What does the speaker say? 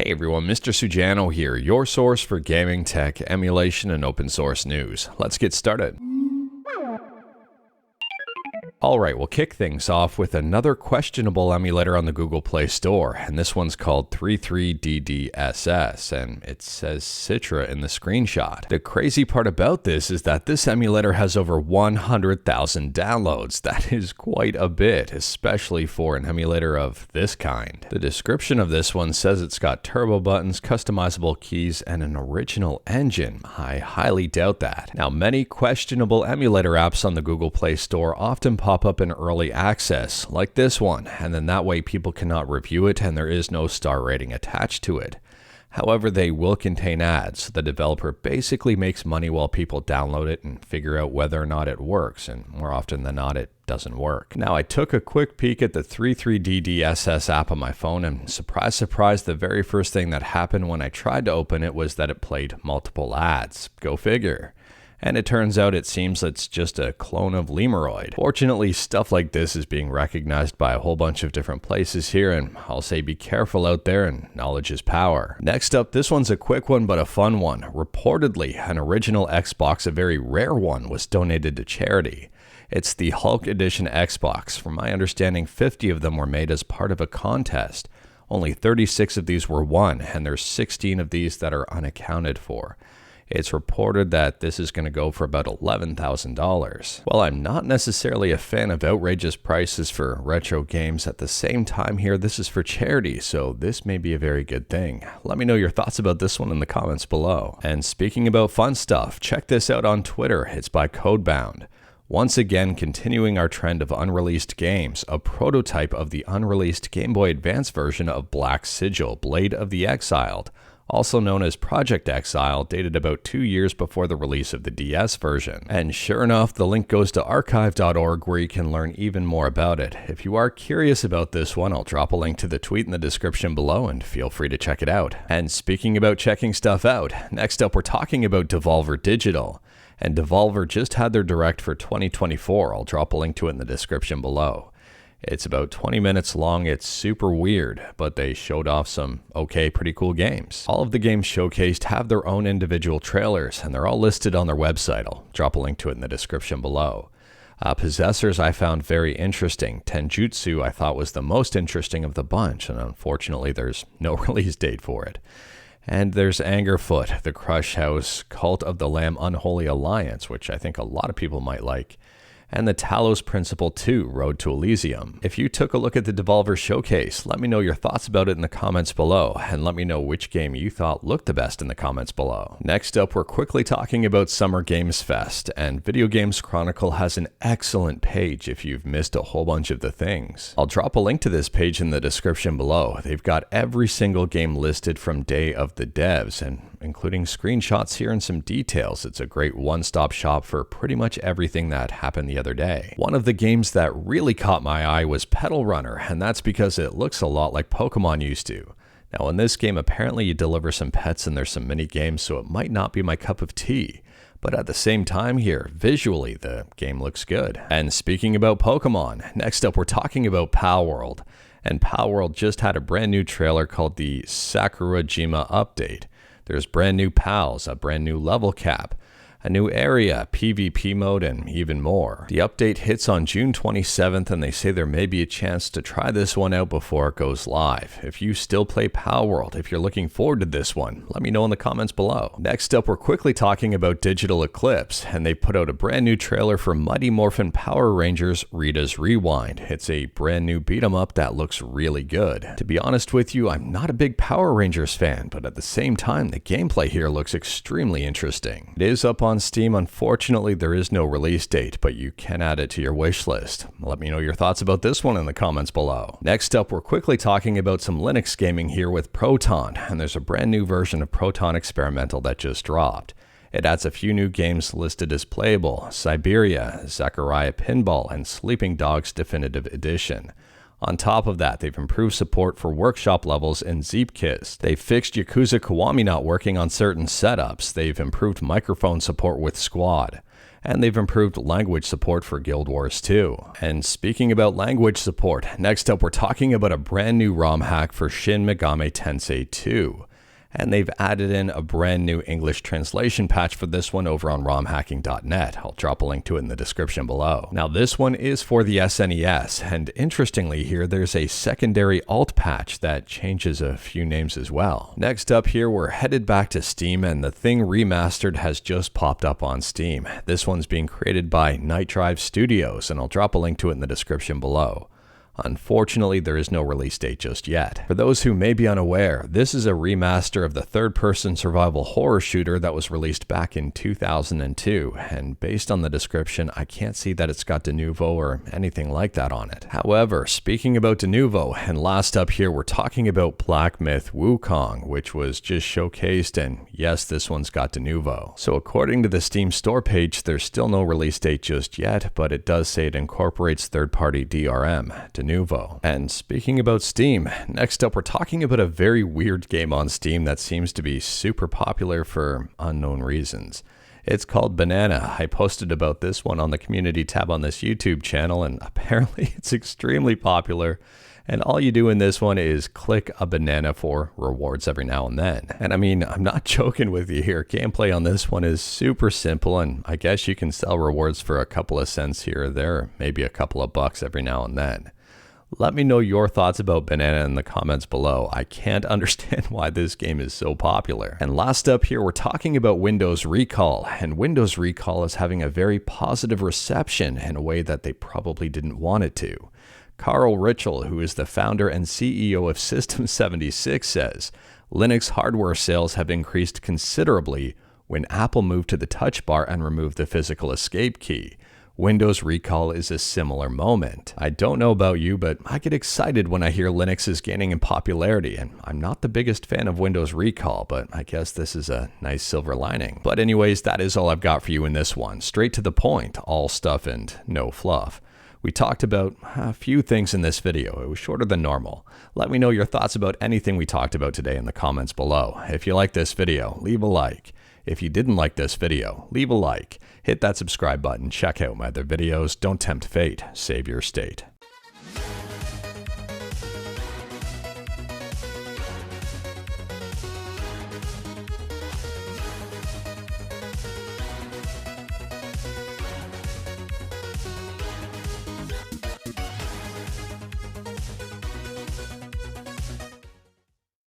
Hey everyone, Mr. Sujano here, your source for gaming, tech, emulation, and open source news. Let's get started. Alright, we'll kick things off with another questionable emulator on the Google Play Store, and this one's called 33DDSS, and it says Citra in the screenshot. The crazy part about this is that this emulator has over 100,000 downloads. That is quite a bit, especially for an emulator of this kind. The description of this one says it's got turbo buttons, customizable keys, and an original engine. I highly doubt that. Now, many questionable emulator apps on the Google Play Store often pop up in early access, like this one, and then that way people cannot review it and there is no star rating attached to it. However, they will contain ads. The developer basically makes money while people download it and figure out whether or not it works, and more often than not, it doesn't work. Now, I took a quick peek at the 33DDSS app on my phone, and surprise, surprise, the very first thing that happened when I tried to open it was that it played multiple ads. Go figure. And it turns out it seems it's just a clone of Lemeroid. Fortunately, stuff like this is being recognized by a whole bunch of different places here, and I'll say be careful out there, and knowledge is power. Next up, this one's a quick one but a fun one. Reportedly, an original Xbox, a very rare one, was donated to charity. It's the Hulk Edition Xbox. From my understanding, 50 of them were made as part of a contest. Only 36 of these were won, and there's 16 of these that are unaccounted for. It's reported that this is going to go for about $11,000. While I'm not necessarily a fan of outrageous prices for retro games, at the same time here, this is for charity, so this may be a very good thing. Let me know your thoughts about this one in the comments below. And speaking about fun stuff, check this out on Twitter. It's by Codebound. Once again, continuing our trend of unreleased games, a prototype of the unreleased Game Boy Advance version of Black Sigil, Blade of the Exiled, also known as Project Exile, dated about 2 years before the release of the DS version. And sure enough, the link goes to archive.org where you can learn even more about it. If you are curious about this one, I'll drop a link to the tweet in the description below and feel free to check it out. And speaking about checking stuff out, next up we're talking about Devolver Digital. And Devolver just had their Direct for 2024. I'll drop a link to it in the description below. It's about 20 minutes long. It's super weird, but they showed off some pretty cool games. All of the games showcased have their own individual trailers, and they're all listed on their website. I'll drop a link to it in the description below. Possessors I found very interesting. Tenjutsu I thought was the most interesting of the bunch, and unfortunately there's no release date for it. And there's Angerfoot, The Crush House, Cult of the Lamb Unholy Alliance, which I think a lot of people might like, and the Talos Principle 2, Road to Elysium. If you took a look at the Devolver Showcase, let me know your thoughts about it in the comments below, and let me know which game you thought looked the best in the comments below. Next up, we're quickly talking about Summer Games Fest, and Video Games Chronicle has an excellent page if you've missed a whole bunch of the things. I'll drop a link to this page in the description below. They've got every single game listed from day of the devs, and including screenshots here and some details. It's a great one-stop shop for pretty much everything that happened the other day. One of the games that really caught my eye was Petal Runner, and that's because it looks a lot like Pokemon used to. Now in this game, apparently you deliver some pets and there's some mini games, so it might not be my cup of tea. But at the same time here, visually, the game looks good. And speaking about Pokemon, next up we're talking about Palworld. And Palworld just had a brand new trailer called the Sakurajima Update. There's brand new pals, a brand new level cap, a new area, PvP mode, and even more. The update hits on June 27th, and they say there may be a chance to try this one out before it goes live. If you still play Palworld, if you're looking forward to this one, let me know in the comments below. Next up, we're quickly talking about Digital Eclipse, and they put out a brand new trailer for Mighty Morphin Power Rangers Rita's Rewind. It's a brand new beat-em-up that looks really good. To be honest with you, I'm not a big Power Rangers fan, but at the same time, the gameplay here looks extremely interesting. It is up on Steam. Unfortunately, there is no release date, but you can add it to your wish list. Let me know your thoughts about this one in the comments below. Next up, we're quickly talking about some Linux gaming here with Proton, and there's a brand new version of Proton Experimental that just dropped. It adds a few new games listed as playable: Siberia, Zachariah Pinball, and Sleeping Dogs Definitive Edition. On top of that, they've improved support for workshop levels in Zeepkist. They've fixed Yakuza Kiwami not working on certain setups. They've improved microphone support with Squad. And they've improved language support for Guild Wars 2. And speaking about language support, next up we're talking about a brand new ROM hack for Shin Megami Tensei 2. And they've added in a brand new English translation patch for this one over on romhacking.net. I'll drop a link to it in the description below. Now this one is for the SNES, and interestingly here there's a secondary alt patch that changes a few names as well. Next up here we're headed back to Steam, and the thing Remastered has just popped up on Steam. This one's being created by Night Drive Studios, and I'll drop a link to it in the description below. Unfortunately, there is no release date just yet. For those who may be unaware, this is a remaster of the third-person survival horror shooter that was released back in 2002, and based on the description, I can't see that it's got Denuvo or anything like that on it. However, speaking about Denuvo, and last up here, we're talking about Black Myth Wukong, which was just showcased, and yes, this one's got Denuvo. So according to the Steam store page, there's still no release date just yet, but it does say it incorporates third-party DRM. Denuvo. And speaking about Steam, next up we're talking about a very weird game on Steam that seems to be super popular for unknown reasons. It's called Banana. I posted about this one on the community tab on this YouTube channel, and apparently it's extremely popular. And all you do in this one is click a banana for rewards every now and then. And I mean, I'm not joking with you here. Gameplay on this one is super simple, and I guess you can sell rewards for a couple of cents here or there, maybe a couple of bucks every now and then. Let me know your thoughts about Banana in the comments below. I can't understand why this game is so popular. And last up here, we're talking about Windows Recall. And Windows Recall is having a very positive reception in a way that they probably didn't want it to. Carl Ritchell, who is the founder and CEO of System76, says, Linux hardware sales have increased considerably when Apple moved to the touch bar and removed the physical escape key. Windows Recall is a similar moment. I don't know about you, but I get excited when I hear Linux is gaining in popularity, and I'm not the biggest fan of Windows Recall, but I guess this is a nice silver lining. But anyways, that is all I've got for you in this one. Straight to the point, all stuff and no fluff. We talked about a few things in this video. It was shorter than normal. Let me know your thoughts about anything we talked about today in the comments below. If you like this video, leave a like. If you didn't like this video, leave a like. Hit that subscribe button, check out my other videos. Don't tempt fate, save your state.